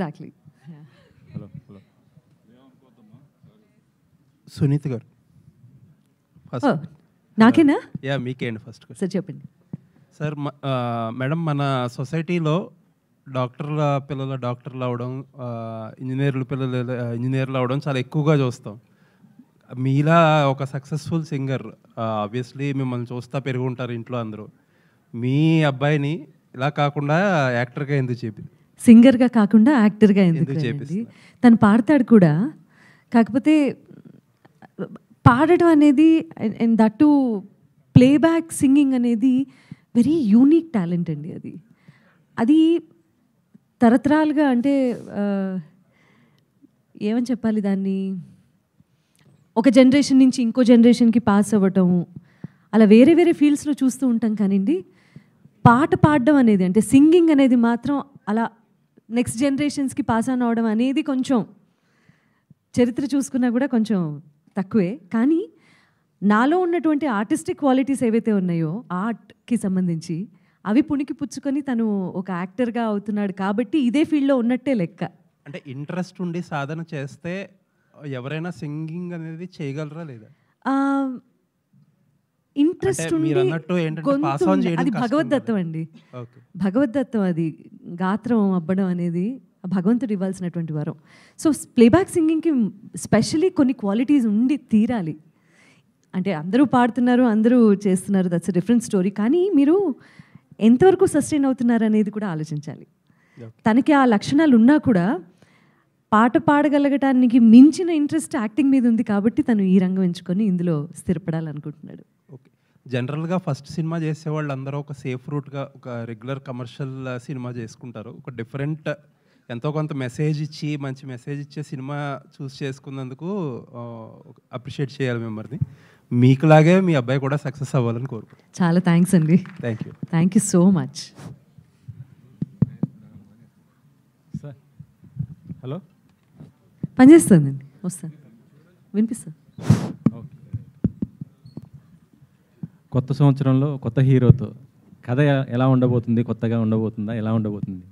Exactly. Hello hello Sunith గారు first. నాకేనా? Yeah మీకే అండి ఫస్ట్. సార్ చెప్పండి. సార్ మేడం, మన సొసైటీలో డాక్టర్ల పిల్లలు డాక్టర్లు అవడం, ఇంజనీర్ల పిల్లలు ఇంజనీర్లు అవడం చాలా ఎక్కువగా చూస్తాం. మీలా ఒక సక్సెస్ఫుల్ సింగర్, ఆబ్వియస్లీ మిమ్మల్ని చూస్తా పెరిగి ఉంటారు ఇంట్లో అందరూ. మీ అబ్బాయిని ఇలా కాకుండా యాక్టర్గా ఎందుకు సింగర్గా కాకుండా యాక్టర్గా ఎందుకు చేపిస్తున్నారు? తను పాడతాడు కూడా, కాకపోతే పాడటం అనేది అండ్ దట్టు ప్లేబ్యాక్ సింగింగ్ అనేది వెరీ యూనిక్ టాలెంట్ అండి. అది తరతరాలుగా అంటే ఏమని చెప్పాలి దాన్ని, ఒక జనరేషన్ నుంచి ఇంకో జనరేషన్కి పాస్ అవ్వటము, అలా వేరే వేరే ఫీల్డ్స్లో చూస్తూ ఉంటాం. కానివ్వండి, పాట పాడడం అనేది అంటే సింగింగ్ అనేది మాత్రం అలా నెక్స్ట్ జనరేషన్స్కి పాస్ ఆన్ అవడం అనేది కొంచెం చరిత్ర చూసుకున్నా కూడా కొంచెం తక్కువే. కానీ నాలో ఉన్నటువంటి ఆర్టిస్టిక్ క్వాలిటీస్ ఏవైతే ఉన్నాయో ఆర్ట్కి సంబంధించి అవి పుణికి పుచ్చుకొని తను ఒక యాక్టర్గా అవుతున్నాడు కాబట్టి ఇదే ఫీల్డ్లో ఉన్నట్టే లెక్క. అంటే ఇంట్రెస్ట్ ఉండి సాధన చేస్తే ఎవరైనా సింగింగ్ అనేది చేయగలరా లేదా? ఇంట్రెస్ట్ ఉండి అది భగవద్దత్తం అండి. భగవద్దత్తం అది. గాత్రం అబ్బడం అనేది భగవంతుడు ఇవ్వాల్సినటువంటి వరం. సో ప్లేబ్యాక్ సింగింగ్కి స్పెషలీ కొన్ని క్వాలిటీస్ ఉండి తీరాలి. అంటే అందరూ పాడుతున్నారు, అందరూ చేస్తున్నారు, దట్స్ ఎ డిఫరెంట్ స్టోరీ. కానీ మీరు ఎంతవరకు సస్టైన్ అవుతున్నారు అనేది కూడా ఆలోచించాలి. తనకి ఆ లక్షణాలు ఉన్నా కూడా పాట పాడగలగటానికి మించిన ఇంట్రెస్ట్ యాక్టింగ్ మీద ఉంది కాబట్టి తను ఈ రంగం ఎంచుకొని ఇందులో స్థిరపడాలనుకుంటున్నాడు. ఓకే. జనరల్గా ఫస్ట్ సినిమా చేసేవాళ్ళు అందరూ ఒక సేఫ్ రూట్గా ఒక రెగ్యులర్ కమర్షియల్ సినిమా చేసుకుంటారు. ఒక డిఫరెంట్ ఎంతో కొంత మెసేజ్ ఇచ్చి మంచి మెసేజ్ ఇచ్చే సినిమా చూస్ చేసుకున్నందుకు అప్రిషియేట్ చేయాలి మిమ్మల్ని. మీకులాగే మీ అబ్బాయి కూడా సక్సెస్ అవ్వాలని కోరుకుంటున్నాను. చాలా థ్యాంక్స్ అండి. Thank you so much. Sir hello, పనిచేస్తుందండి, వస్తాను, వినిపిస్తాను. కొత్త సంవత్సరంలో కొత్త హీరోతో కథ ఎలా ఉండబోతుంది? కొత్తగా ఉండబోతుందా? ఎలా ఉండబోతుంది?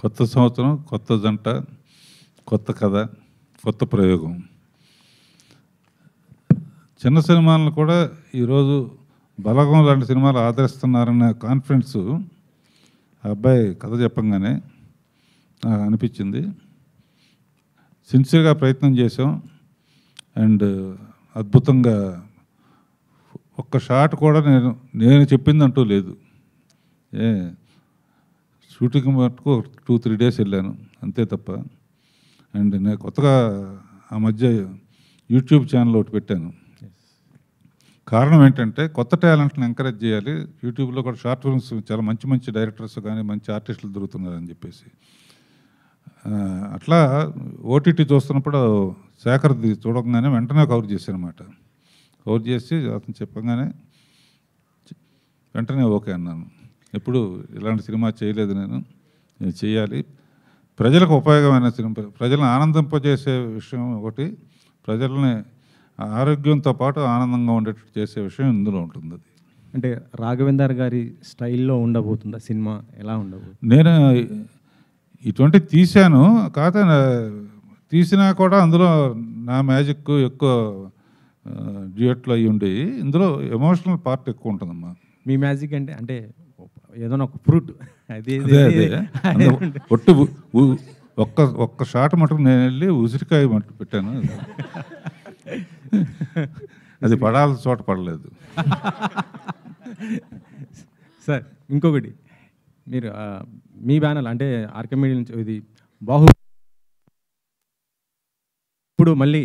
కొత్త సంవత్సరం, కొత్త జంట, కొత్త కథ, కొత్త ప్రయోగం. చిన్న సినిమాలను కూడా ఈరోజు బలగం లాంటి సినిమాలు ఆదరిస్తున్నారనే కాన్ఫిడెన్స్ అబ్బాయి కథ చెప్పంగానే నాకు అనిపించింది. సిన్సియర్గా ప్రయత్నం చేసాం అండ్ అద్భుతంగా ఒక్క షాట్ కూడా నేను చెప్పిందంటూ లేదు. షూటింగ్ మటుకు 2-3 days వెళ్ళాను అంతే తప్ప. అండ్ నేను కొత్తగా ఆ మధ్య యూట్యూబ్ ఛానల్ ఒకటి పెట్టాను. కారణం ఏంటంటే కొత్త టాలెంట్ని ఎంకరేజ్ చేయాలి. యూట్యూబ్లో కూడా షార్ట్ ఫిల్మ్స్ చాలా మంచి మంచి డైరెక్టర్స్ కానీ మంచి ఆర్టిస్టులు దొరుకుతున్నారని చెప్పేసి అట్లా ఓటీటీ చూస్తున్నప్పుడు శేఖర్ది చూడగానే వెంటనే కవర్ చేశాను అనమాట. కవర్ చేసి అతను చెప్పగానే వెంటనే ఓకే అన్నాను. ఎప్పుడు ఇలాంటి సినిమా చేయలేదు, నేను చేయాలి. ప్రజలకు ఉపయోగమైన సినిమా, ప్రజలను ఆనందింపజేసే విషయం ఒకటి, ప్రజల్ని ఆరోగ్యంతో పాటు ఆనందంగా ఉండేటట్టు చేసే విషయం ఇందులో ఉంటుంది. అది అంటే రాఘవేందర్ గారి స్టైల్లో ఉండబోతుందా సినిమా? ఎలా ఉండబోతుంది? నేను ఇటువంటి తీశాను, కాకపోతే తీసినా కూడా అందులో నా మ్యాజిక్ ఎక్కువ డ్యూయట్లు అయ్యి ఉండి ఇందులో ఎమోషనల్ పార్ట్ ఎక్కువ ఉంటుందమ్మా. మీ మ్యాజిక్ అంటే అంటే ఏదైనా ఒక ఫ్రూట్ అది ఒట్టు ఒక్క షాట్ మటుకు నేను వెళ్ళి ఉసిరికాయ మటుకు పెట్టాను. అది పడాల్సిన చోట పడలేదు. సార్ ఇంకొకటి, మీరు మీ బ్యానర్ అంటే ఆర్కే మీడియా నుంచి ఇది ఇప్పుడు మళ్ళీ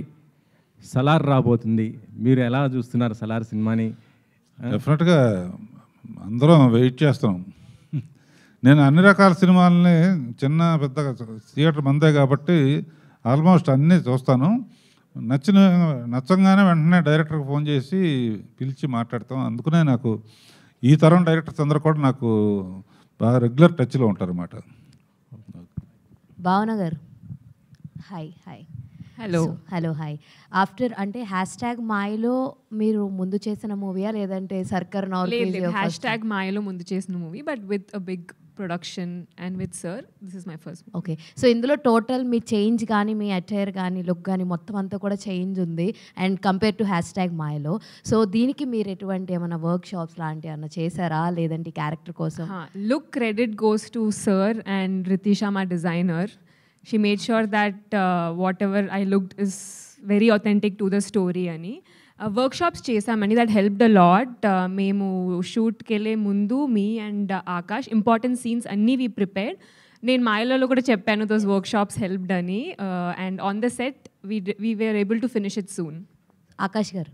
సలార్ రాబోతుంది, మీరు ఎలా చూస్తున్నారు సలార్ సినిమాని? డెఫినెట్గా అందరం వెయిట్ చేస్తాం. నేను అన్ని రకాల సినిమాలని చిన్న పెద్ద థియేటర్ మందే కాబట్టి ఆల్మోస్ట్ అన్నీ చూస్తాను. నచ్చంగానే వెంటనే డైరెక్టర్కి ఫోన్ చేసి పిలిచి మాట్లాడతాం. అందుకనే నాకు ఈ తరం డైరెక్టర్స్ అందరూ కూడా నాకు బాగా రెగ్యులర్ టచ్లో ఉంటారు అన్నమాట. భావన గారు హాయ్. Hello hi. ఆఫ్టర్ అంటే హ్యాష్ ట్యాగ్ మాయలో మీరు ముందు చేసిన మూవీయా లేదంటే సర్కర్ హ్యాష్ ట్యాగ్ మాయలో ముందు చేసిన movie, but with a big production and with sir this is my first. Okay, so ఇందులో టోటల్ మీ చేంజ్ కానీ మీ అటైర్ కానీ లుక్ కానీ మొత్తం అంతా కూడా చేంజ్ ఉంది and compare to hash tag మాయలో. సో దీనికి మీరు ఎటువంటి ఏమైనా వర్క్ షాప్స్ లాంటివి ఏమైనా చేశారా లేదంటే క్యారెక్టర్ కోసం? Look credit goes to sir and Ritisha మా designer. She made sure that whatever I looked is very authentic to the story ani. Workshops chesamani that helped a lot. Memu shoot kele mundu me and Akash important scenes anni we prepared. నేను మాయలో కూడా చెప్పాను those workshops helped ani, and on the set we were able to finish it soon. Akash garu,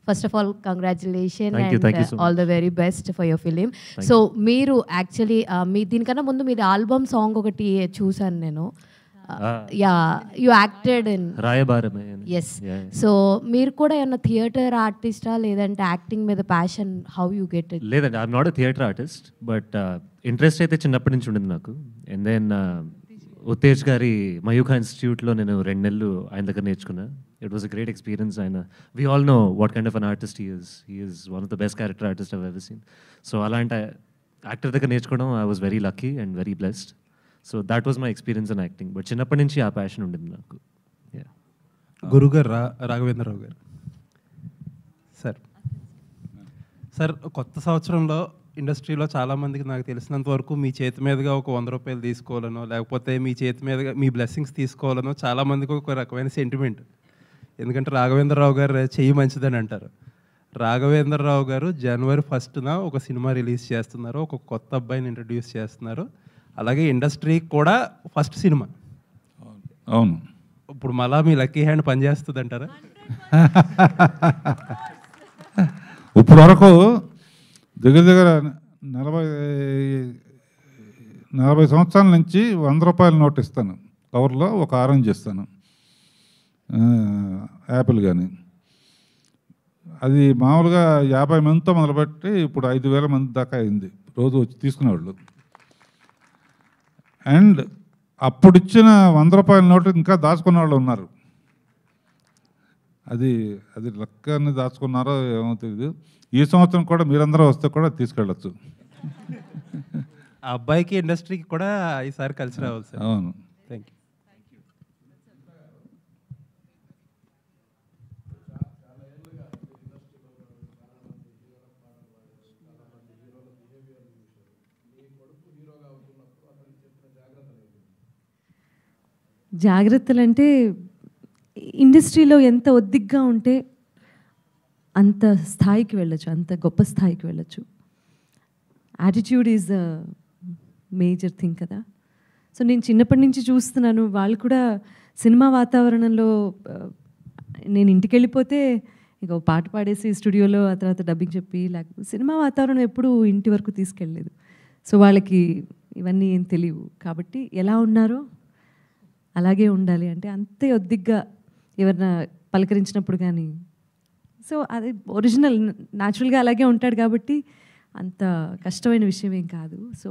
first of all congratulations thank you so all the very best for your film. So మీరు actually మీ దీనికన్నా ముందు మీరు album song ఒకటి చూసాను నేను. You acted in రాయబారమే. Yes, so మీరు కూడా ఏమన్నా థియేటర్ ఆర్టిస్టా లేదంటే యాక్టింగ్ మీద passion? How you get it? లేదండి, I'm not a theatre artist, but interest అయితే చిన్నప్పటి నుంచి ఉండింది నాకు. అండ్ దెన్ ఉత్తేజ్ గారి మయూఖా ఇన్స్టిట్యూట్లో నేను 2 నెలలు ఆయన దగ్గర నేర్చుకున్నా. It was a great experience. ఆయన we all know what kind of an artist he is one of the best character artist I've ever seen. So అలాంటి యాక్టర్ దగ్గర నేర్చుకోవడం I was very lucky and very blessed. So that was my experience in acting. But చిన్నప్పటి నుంచి ఆ passion ఉండింది నాకు. గురుగారు రాఘవేంద్రరావు గారు సార్ కొత్త సంవత్సరంలో ఇండస్ట్రీలో చాలామందికి నాకు తెలిసినంత వరకు మీ చేతి మీదుగా ఒక 100 రూపాయలు తీసుకోవాలనో లేకపోతే మీ చేతి మీదుగా మీ బ్లెస్సింగ్స్ తీసుకోవాలనో చాలామందికి ఒక రకమైన సెంటిమెంట్. ఎందుకంటే రాఘవేంద్రరావు గారు చెయ్యి మంచిదని అంటారు. రాఘవేంద్రరావు గారు January 1st ఒక సినిమా రిలీజ్ చేస్తున్నారు, ఒక కొత్త అబ్బాయిని ఇంట్రడ్యూస్ చేస్తున్నారు. అలాగే ఇండస్ట్రీకి కూడా ఫస్ట్ సినిమా. అవును, ఇప్పుడు మళ్ళా మీ లక్కీ హ్యాండ్ పనిచేస్తుంది అంటారా? ఇప్పుడు వరకు దగ్గర 40 సంవత్సరాల నుంచి 100 రూపాయల నోట్ ఇస్తాను, కవర్లో ఒక ఆరెంజ్ ఇస్తాను, యాపిల్ కానీ. అది మామూలుగా 50 మందితో మొదలుపెట్టి ఇప్పుడు 5,000 మంది దాకా అయింది రోజు వచ్చి తీసుకునేవాళ్ళు. అండ్ అప్పుడు ఇచ్చిన 100 రూపాయల నోటు ఇంకా దాచుకున్న వాళ్ళు ఉన్నారు. అది లెక్కని దాచుకున్నారో ఏమో తెలియదు. ఈ సంవత్సరం కూడా మీరందరూ వస్తే కూడా తీసుకెళ్ళచ్చు. ఆ అబ్బాయికి ఇండస్ట్రీకి కూడా ఈసారి కలిసి రావాలి సార్. అవును, థ్యాంక్ యూ. జాగ్రత్తలు అంటే ఇండస్ట్రీలో ఎంత ఒద్దిగ్గా ఉంటే అంత స్థాయికి వెళ్ళచ్చు, అంత గొప్ప స్థాయికి వెళ్ళచ్చు. Attitude is the major thing కదా. సో నేను చిన్నప్పటి నుంచి చూస్తున్నాను, వాళ్ళు కూడా సినిమా వాతావరణంలో నేను ఇంటికి వెళ్ళిపోతే ఇక పాట పాడేసి స్టూడియోలో ఆ తర్వాత డబ్బింగ్ చెప్పి లేకపోతే సినిమా వాతావరణం ఎప్పుడూ ఇంటి వరకు తీసుకెళ్ళలేదు. సో వాళ్ళకి ఇవన్నీ ఏం తెలియవు. కాబట్టి ఎలా ఉన్నారో అలాగే ఉండాలి. అంటే అంతే ఒద్దిగ్గా ఎవరైనా పలకరించినప్పుడు కానీ, సో అది ఒరిజినల్ న్యాచురల్గా అలాగే ఉంటాడు కాబట్టి అంత కష్టమైన విషయం ఏం కాదు. So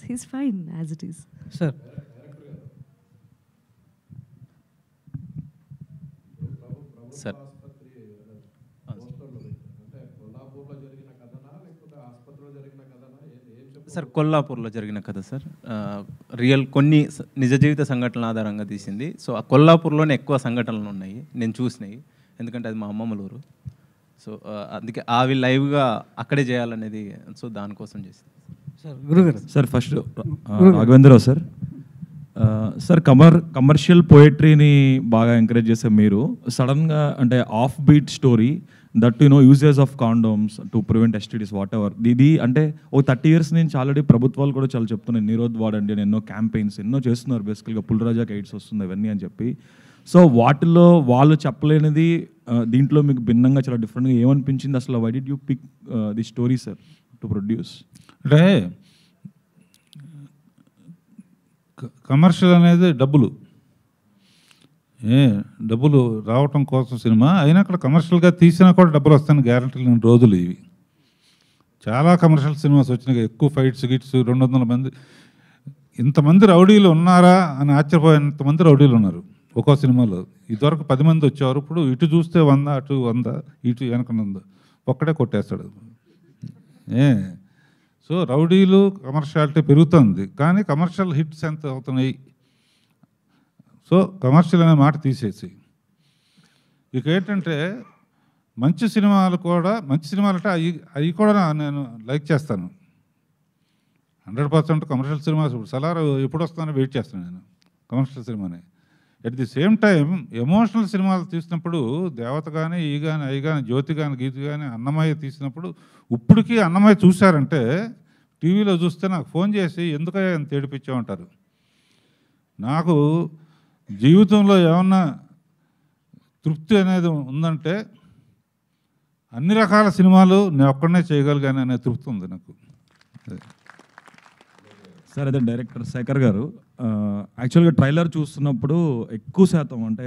he's fine as it is. Sir sir sir కొల్లాపూర్లో జరిగిన కథ సార్. రియల్ కొన్ని నిజ జీవిత సంఘటనల ఆధారంగా తీసింది. సో ఆ కొల్లాపూర్లోనే ఎక్కువ సంఘటనలు ఉన్నాయి నేను చూసినాయి, ఎందుకంటే అది మా అమ్మమ్మల ఊరు. సో అందుకే అవి లైవ్గా అక్కడే చేయాలనేది, సో దానికోసం చేసింది సార్. గురుగారు sir first Raghavendra Rao sir. Sir commercial పోయట్రీని బాగా ఎంకరేజ్ చేసే మీరు సడన్గా అంటే off beat story that uses of condoms to prevent STDs whatever, ఇది అంటే ఒక 30 years నుంచి ఆల్రెడీ ప్రభుత్వాలు కూడా చాలా చెప్తున్నాయి నిరోధ్ వాడండి అని, ఎన్నో క్యాంపెయిన్స్ ఎన్నో చేస్తున్నారు బేసికల్గా పుల్రాజాకి ఎయిడ్స్ వస్తుంది అవన్నీ అని చెప్పి. సో వాటిలో వాళ్ళు చెప్పలేనిది దీంట్లో మీకు భిన్నంగా చాలా డిఫరెంట్గా ఏమనిపించింది అసలు? Why did you pick the story sir to produce? అంటే కమర్షియల్ అనేది డబ్బులు రావటం కోసం సినిమా అయినా అక్కడ కమర్షియల్గా తీసినా కూడా డబ్బులు వస్తాయని గ్యారంటీ లేని రోజులు ఇవి. చాలా కమర్షియల్ సినిమాస్ వచ్చినాయి, ఎక్కువ ఫైట్స్ గిట్స్ 200 మంది ఇంతమంది రౌడీలు ఉన్నారా అని ఆశ్చర్యపోయేంతమంది రౌడీలు ఉన్నారు ఒక్కో సినిమాలో. ఇదివరకు 10 మంది వచ్చేవారు, ఇప్పుడు ఇటు చూస్తే 100, అటు 100, ఇటు వెనకనుంది ఒక్కడే కొట్టేస్తాడు. సో రౌడీలు కమర్షియాలిటీ పెరుగుతుంది, కానీ కమర్షియల్ హిట్స్ ఎంత అవుతున్నాయి? సో కమర్షియల్ అనే మాట తీసేసి ఇక ఏంటంటే మంచి సినిమాలు అంటే అవి కూడా నేను లైక్ చేస్తాను. 100% కమర్షియల్ సినిమా సలార్ ఎప్పుడు వస్తుందని వెయిట్ చేస్తాను నేను కమర్షియల్ సినిమాని. At the same time emotional సినిమాలు తీసినప్పుడు దేవత కానీ అవి కానీ జ్యోతి కానీ గీతి కానీ అన్నమయ్య తీసినప్పుడు ఇప్పటికీ అన్నమయ్య చూశారంటే టీవీలో చూస్తే నాకు ఫోన్ చేసి ఎందుకయ్యా ఎంత ఏడిపించామంటారు. నాకు జీవితంలో ఏమన్నా తృప్తి అనేది ఉందంటే అన్ని రకాల సినిమాలు నేను ఒక్కడనే చేయగలిగాను అనే తృప్తి ఉంది నాకు. సార్ అదే డైరెక్టర్ శేఖర్ గారు యాక్చువల్గా ట్రైలర్ చూస్తున్నప్పుడు ఎక్కువ శాతం అంటే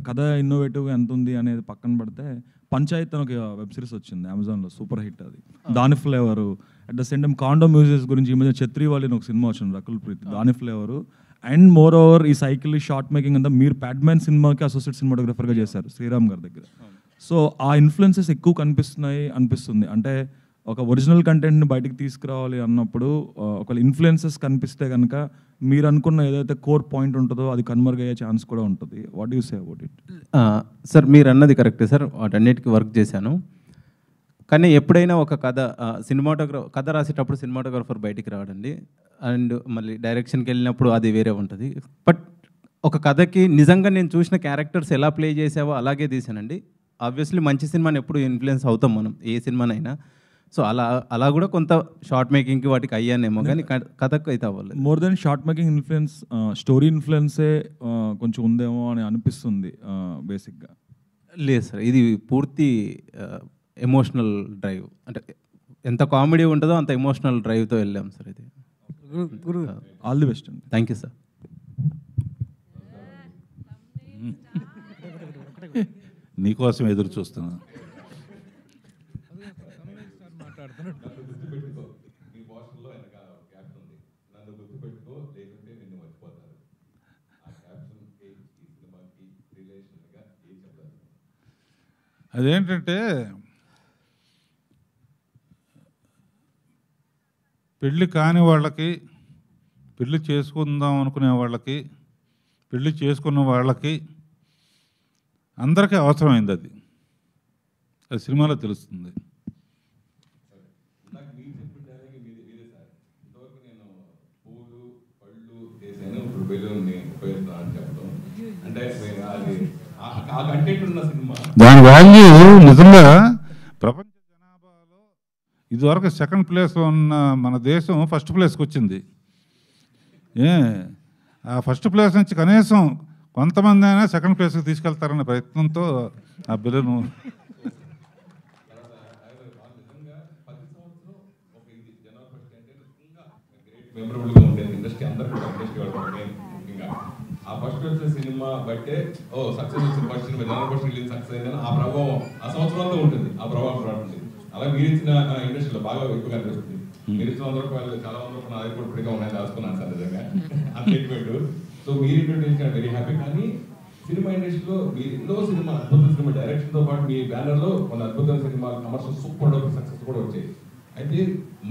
కథ ఇన్నోవేటివ్గా ఎంత ఉంది అనేది పక్కన పడితే పంచాయత్ అని ఒక వెబ్ సిరీస్ వచ్చింది అమెజాన్లో, సూపర్ హిట్ అది. దాని flavour at the same time condom musics గురించి ఈ మధ్య ఛత్రివాలి అని ఒక సినిమా వచ్చింది రకుల్ ప్రీత్, దాని ఫ్లేవరు. అండ్ మోర్ ఓవర్ ఈ సైకిల్ షార్ట్ మేకింగ్ అంతా మీరు ప్యాడ్మ్యాన్ సినిమాకి అసోసియేట్ సినిమాటోగ్రఫర్గా చేశారు శ్రీరామ్ గారి దగ్గర. సో ఆ ఇన్ఫ్లుయెన్సెస్ ఎక్కువ అనిపిస్తుంది. అంటే ఒక ఒరిజినల్ కంటెంట్ని బయటికి తీసుకురావాలి అన్నప్పుడు ఒకవేళ ఇన్ఫ్లుయెన్సెస్ కనిపిస్తే కనుక మీరు అనుకున్న ఏదైతే కోర్ పాయింట్ ఉంటుందో అది కన్వర్గ్ అయ్యే ఛాన్స్ కూడా ఉంటుంది. What you say about it? Sir మీరు అన్నది కరెక్టే సార్, వాటన్నిటికీ వర్క్ చేశాను. కానీ ఎప్పుడైనా ఒక కథ రాసేటప్పుడు సినిమాటోగ్రఫర్ బయటికి రావడండి, అండ్ మళ్ళీ డైరెక్షన్కి వెళ్ళినప్పుడు అది వేరే ఉంటుంది. బట్ ఒక కథకి నిజంగా నేను చూసిన క్యారెక్టర్స్ ఎలా ప్లే చేసావో అలాగే తీసానండి. ఆబ్వియస్లీ మంచి సినిమాని ఎప్పుడు ఇన్ఫ్లుయెన్స్ అవుతాం మనం, ఏ సినిమానైనా. సో అలా కూడా కొంత షార్ట్ మేకింగ్కి వాటికి అయ్యానేమో, కానీ కథకు అయితే అవ్వలేదు. More then short making influence story ఇన్ఫ్లుయెన్సే కొంచెం ఉందేమో అని అనిపిస్తుంది బేసిక్గా. లేదు సార్, ఇది పూర్తి ఎమోషనల్ డ్రైవ్. అంటే ఎంత కామెడీ ఉంటుందో అంత ఎమోషనల్ డ్రైవ్తో వెళ్ళాం సార్. ఇది ఆల్ ది బెస్ట్ అండి. Thank you sir. నీకోసం ఎదురు చూస్తున్నా. అదేంటంటే పెళ్ళి కాని వాళ్ళకి, పెళ్ళి చేసుకుందాం అనుకునే వాళ్ళకి, పెళ్ళి చేసుకున్న వాళ్ళకి అందరికీ అవసరమైంది. అది సినిమాలో తెలుస్తుంది. దాని వాల్యూ నిజంగా ప్రపంచ జనాభాలో ఇదివరకు సెకండ్ ప్లేస్లో ఉన్న మన దేశం ఫస్ట్ ప్లేస్కి వచ్చింది. ఆ ఫస్ట్ ప్లేస్ నుంచి కనీసం కొంతమంది అయినా సెకండ్ ప్లేస్కి తీసుకెళ్తారనే ప్రయత్నంతో ఆ బిల్లును మెమరబుల్గా ఉండేది ఇండస్ట్రీ అందరికీ. ఆ ఫస్ట్ వచ్చే సినిమా బట్టే సక్సెస్ వచ్చిన first cinema general first release success అయిందని ఆ ప్రభావం ఆ సంవత్సరంలో ఉంటుంది, ఆ ప్రభావం పడుతుంది. అలా మీరు ఇచ్చిన ఇండస్ట్రీలో బాగా ఎక్కువగా అనిపిస్తుంది. మీరు ఇచ్చిన 100 రూపాయలు చాలా 100 రూపాయలు నా దగ్గర ఇప్పటిగా ఉన్నాయి, దాచుకున్నాను సార్ నిజంగా అంత ఎక్కువ. సో మీరు ఇంట్రొడ్యూస్ వెరీ హ్యాపీ. కానీ సినిమా ఇండస్ట్రీలో మీరు ఎన్నో సినిమా అద్భుత సినిమా డైరెక్షన్తో పాటు మీ బ్యానర్లో కొన్ని అద్భుతమైన సినిమాలు కమర్షియల్ సూపర్ డూపర్ సక్సెస్ కూడా వచ్చాయి. అయితే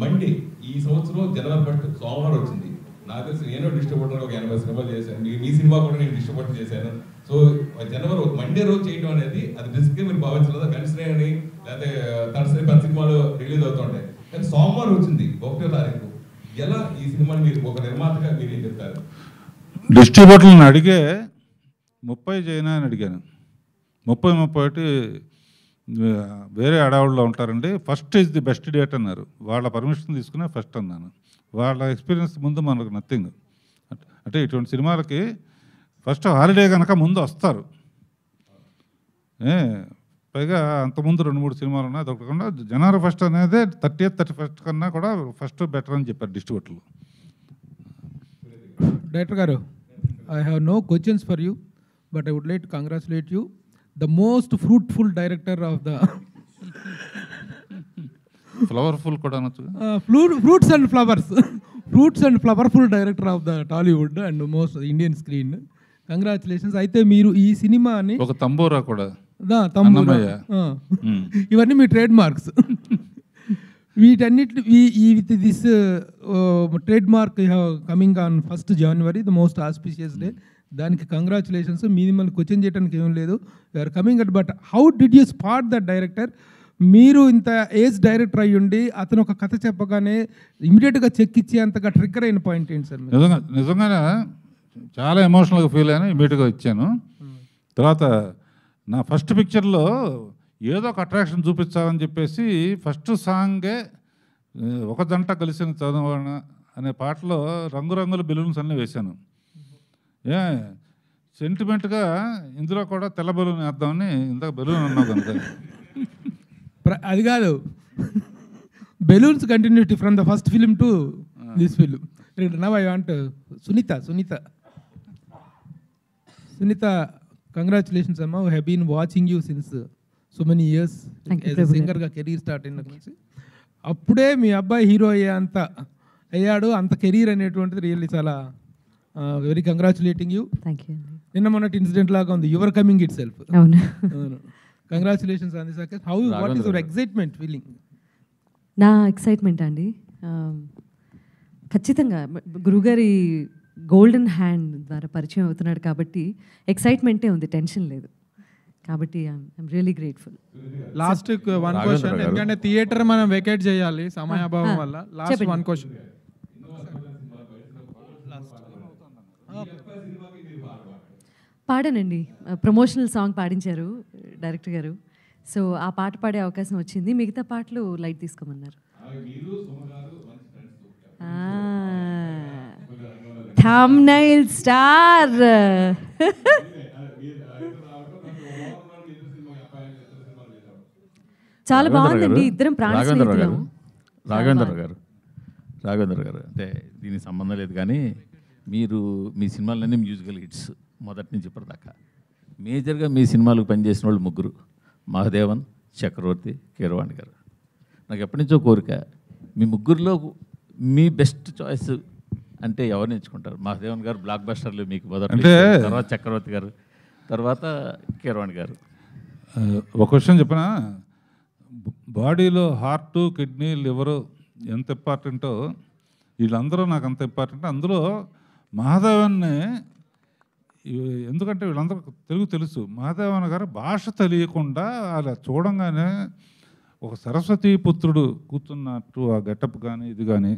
మండే ఈ సంవత్సరం జనవరి 1 సోమవారం వచ్చింది. నాకు తెలిసి నేను డిస్ట్రిబ్యూటర్ ఒక 80 సినిమాలు చేశాను, మీ సినిమా కూడా నేను డిస్ట్రిబ్యూట్ చేశాను. సో జనవరి మండే రోజు చేయడం అనేది అది రిస్క్గా మీరు భావించలేదా? కన్సిడర్ అని లేకపోతే తనసరి 10 సినిమాలు రిలీజ్ అవుతుంటాయి, కానీ సోమవారం వచ్చింది 1వ తారీఖు. ఎలా ఈ సినిమాని మీరు ఒక నిర్మాతగా మీరు ఏం చెప్తారు? డిస్ట్రిబ్యూటర్లను అడిగే 30 చేయనా అని అడిగాను. 30-31 వేరే అడవుల్లో ఉంటారండి. First is the best date అన్నారు. వాళ్ళ పర్మిషన్ తీసుకునే ఫస్ట్ అన్నాను. వాళ్ళ ఎక్స్పీరియన్స్ ముందు మనకు నథింగ్. అంటే ఇటువంటి సినిమాలకి ఫస్ట్ హాలిడే కనుక ముందు వస్తారు. పైగా అంతకుముందు 2-3 సినిమాలు ఉన్నాయి. అదొకకుండా జనవరి 1 అనేది 30th 31st కన్నా కూడా ఫస్ట్ బెటర్ అని చెప్పారు డిస్ట్రిబ్యూటర్లు. డైరెక్టర్ గారు, I have no questions for you, but I would like to congratulate you, the most fruitful director of the ఫ్లవర్ఫుల్ కూడా అనొచ్చు. fruits and flowers. Fruits and flowerful director of the Tollywood and most Indian screen. Congratulations. అయితే మీరు ఈ సినిమాని ఒక తంబూరా కూడా తమ్ముడు ఇవన్నీ మీ ట్రేడ్ మార్క్స్. వీటన్నిటి with this trade mark coming on 1st January, the most auspicious day. దానికి కంగ్రాచులేషన్స్. మిమ్మల్ని క్వశ్చన్ చేయడానికి ఏం లేదు, you're coming at. But how did you spot that director? మీరు ఇంత ఏజ్ డైరెక్టర్ అయ్యి ఉండి అతను ఒక కథ చెప్పగానే ఇమీడియట్గా చెక్ ఇచ్చి అంతగా ట్రిగ్గర్ అయిన పాయింట్ ఏంటి సార్? నిజంగానే చాలా ఎమోషనల్గా ఫీల్ అయ్యాను, ఇమీడియట్గా ఇచ్చాను. తర్వాత నా ఫస్ట్ పిక్చర్లో ఏదో ఒక అట్రాక్షన్ చూపించాలని చెప్పేసి ఫస్ట్ సాంగే ఒక జంట కలిసిన చదువు అనే పాటలో రంగురంగుల బెలూన్స్ అన్నీ వేశాను. సెంటిమెంట్గా ఇందులో కూడా తెల్ల బెలూన్ వేద్దామని ఇందాక బెలూన్ అన్నావు కనుక. అది కాదు, balloons continuity from the first film to this film. Now I want Sunitha, congratulations అమ్మా. We have been watching you since so many years సింగర్గా కెరీర్ స్టార్ట్ అయిన నుంచి. అప్పుడే మీ అబ్బాయి హీరో అయ్యాడు. అంత కెరీర్ అనేటువంటిది రియల్లీ చాలా వెరీ కంగ్రాచులేటింగ్ యూ. నిన్న మొన్నటి ఇన్సిడెంట్ లాగా ఉంది, your coming it self. Congratulations on this occasion. How what is your excitement feeling? నా ఎక్సైట్మెంట్ అండి, ఖచ్చితంగా గురుగారి గోల్డెన్ హ్యాండ్ ద్వారా పరిచయం అవుతున్నాడు కాబట్టి ఎక్సైట్మెంటే ఉంది, టెన్షన్ లేదు. కాబట్టి I'm really grateful. Last 1 question, ఎందుకంటే థియేటర్ మనం వెకేట్ చేయాలి సమయాభావం వల్ల. Last 1 question. పాడానండి, ప్రమోషనల్ సాంగ్ పాడించారు డైరెక్టర్ గారు. సో ఆ పాట పాడే అవకాశం వచ్చింది. మిగతా పాటలు లైట్ తీసుకోమన్నారు. Thumbnail star. చాలా బాగుందండి. ఇద్దరం రాఘవేంద్ర గారు అంటే దీనికి సంబంధం లేదు, కానీ మీరు మీ సినిమాలన్నీ మ్యూజికల్ హిట్స్ మొదటి నుంచి ఇప్పటిదాకా. మేజర్గా మీ సినిమాలకు పనిచేసిన వాళ్ళు 3: మహదేవన్, చక్రవర్తి, కీరవాణి గారు. నాకు ఎప్పటి నుంచో కోరిక, మీ 3లో మీ బెస్ట్ చాయిస్ అంటే ఎవరిని ఎంచుకుంటారు? మహదేవన్ గారు బ్లాక్ బస్టర్లు మీకు మొదటి, తర్వాత చక్రవర్తి గారు, తర్వాత కీరవాణి గారు. ఒక క్వశ్చన్ చెప్పిన, బాడీలో హార్ట్, కిడ్నీ, లివరు ఎంత ఇంపార్టెంటో వీళ్ళందరూ నాకు అంత ఇంపార్టెంట్. అందులో మహాదేవన్ని, ఎందుకంటే వీళ్ళందరూ తెలుగు తెలుసు, మహాదేవన్ గారు భాష తెలియకుండా అలా చూడంగానే ఒక సరస్వతీ పుత్రుడు కూర్చున్నట్టు ఆ గెటప్ కానీ ఇది కానీ,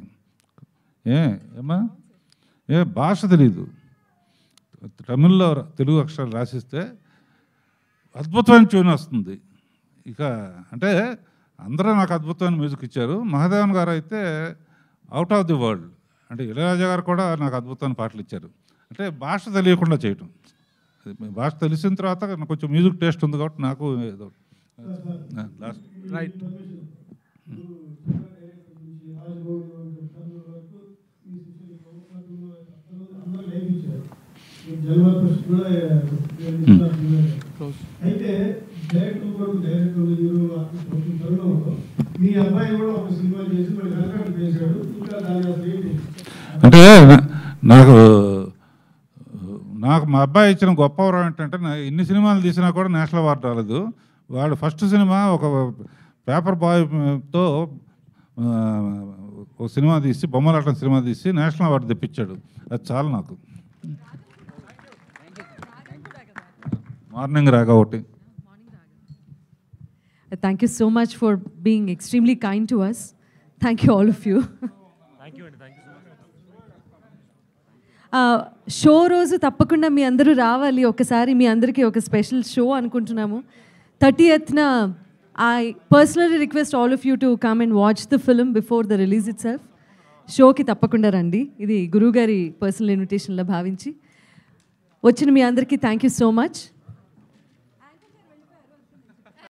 ఏమా భాష తెలీదు, తమిళ్లో తెలుగు అక్షరాలు రాసిస్తే అద్భుతమైన ట్యూన్ వస్తుంది. ఇక అంటే అందరూ నాకు అద్భుతమైన మ్యూజిక్ ఇచ్చారు. మహాదేవన్ గారు అయితే అవుట్ ఆఫ్ ది వరల్డ్. అంటే ఇళయరాజా గారు కూడా నాకు అద్భుతమైన పాటలు ఇచ్చారు. అంటే భాష తెలియకుండా చేయటం, భాష తెలిసిన తర్వాత కొంచెం మ్యూజిక్ టేస్ట్ ఉంది కాబట్టి నాకు ఏదో లాస్ట్ రైట్. అయితే అంటే నాకు మా అబ్బాయి ఇచ్చిన గొప్ప వరం ఏంటంటే, ఇన్ని సినిమాలు తీసినా కూడా నేషనల్ అవార్డు రాలేదు. వాడు ఫస్ట్ సినిమా ఒక పేపర్ బాయ్తో ఒక సినిమా తీసి, బొమ్మలాటం సినిమా తీసి నేషనల్ అవార్డు తెప్పించాడు. అది చాలు నాకు. మార్నింగ్ రాగా ఒకటి. Thank you so much for being extremely kind to us. Thank you, all of you. Thank you, and thank you so much. Show రోజు తప్పకుండా మీ అందరూ రావాలి. ఒకసారి మీ అందరికీ ఒక స్పెషల్ షో అనుకుంటున్నాము. 30th I personally request all of you to come and watch the film before the release itself. షోకి తప్పకుండా రండి. ఇది గురువు గారి పర్సనల్ ఇన్విటేషన్లో భావించి వచ్చిన మీ అందరికీ థ్యాంక్ యూ సో మచ్.